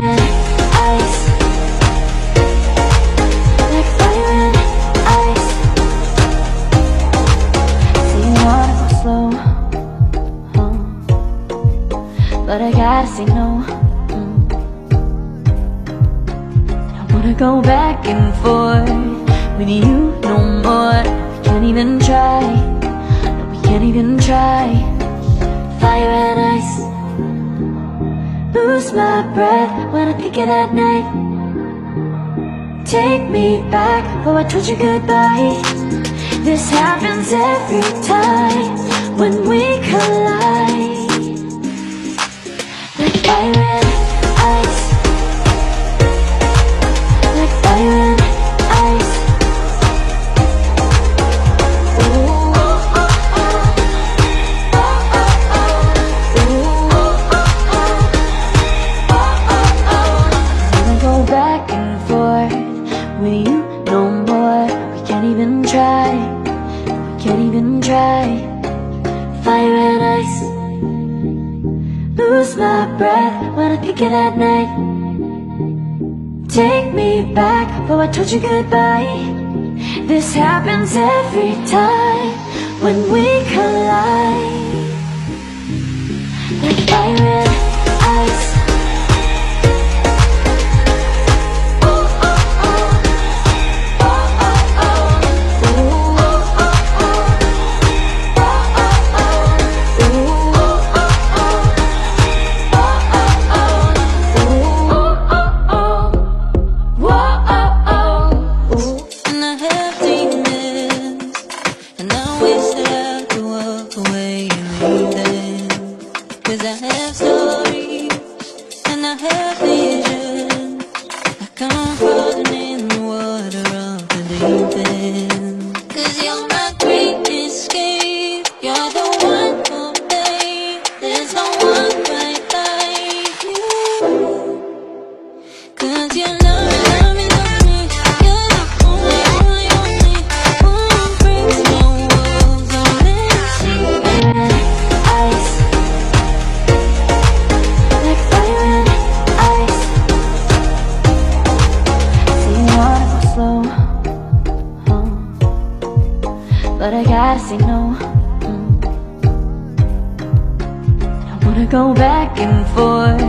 and ice. Like fire and ice. Say you wanna go slow, but I gotta say no. I wanna go back and forth with you no more. We can't even try, no, we can't even try. Fire and ice. Lose my breath when I think it at night. Take me back, oh I told you goodbye. This happens every time when we collide. Like fire and ice. Like fire and ice. Ooh, oh, oh, oh. Oh, oh, oh. Ooh, oh, oh, oh. Oh, oh, oh. Wanna go back and forth with you no more. We can't even try, we can't even try. Fire and ice. Lose my breath when I think it at night. Take me back, oh I told you goodbye. This happens every time when we collide. Like fire and ice. Oh, oh, oh. Oh, oh, oh. Ooh, oh, oh, oh. Oh, oh, oh. Ooh, oh, oh, oh. And I have demons, and I wish that I could walk away and leave them. 'Cause I have stories, and I have visions, like I'm falling in the water of the deep end. 'Cause you're my great escape, you're the one for me. There's no one quite like you. 'Cause you love me, you're the only who breaks my walls. Don't let me see. Ice. Like fire and ice. Say you wanna go slow, but I gotta say no. I wanna go back and forth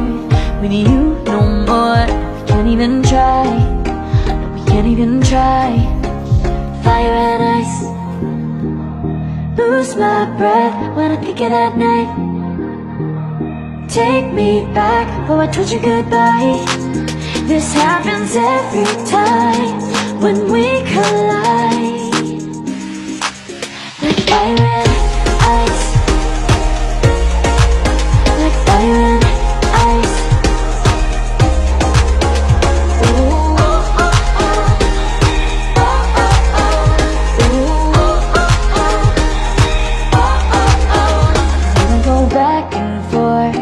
with you no more. We can't even try, no, we can't even try. Fire and ice. Lose my breath when I think it at night. Take me back, oh I told you goodbye. This happens every time when we collide. Like fire and ice. Like fire and ice. Ooh, oh, oh, oh. Oh, oh, oh. Ooh, oh, oh, oh. Oh, oh, oh. Wanna go back and forth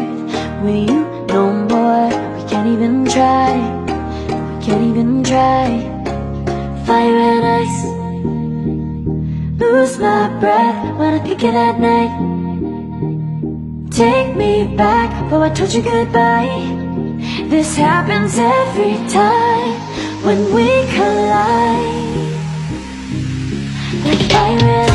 with you no more. We can't even try, we can't even try. Fire and ice. Lose my breath when I think it at night. Take me back, oh I told you goodbye. This happens every time when we collide. Like fire and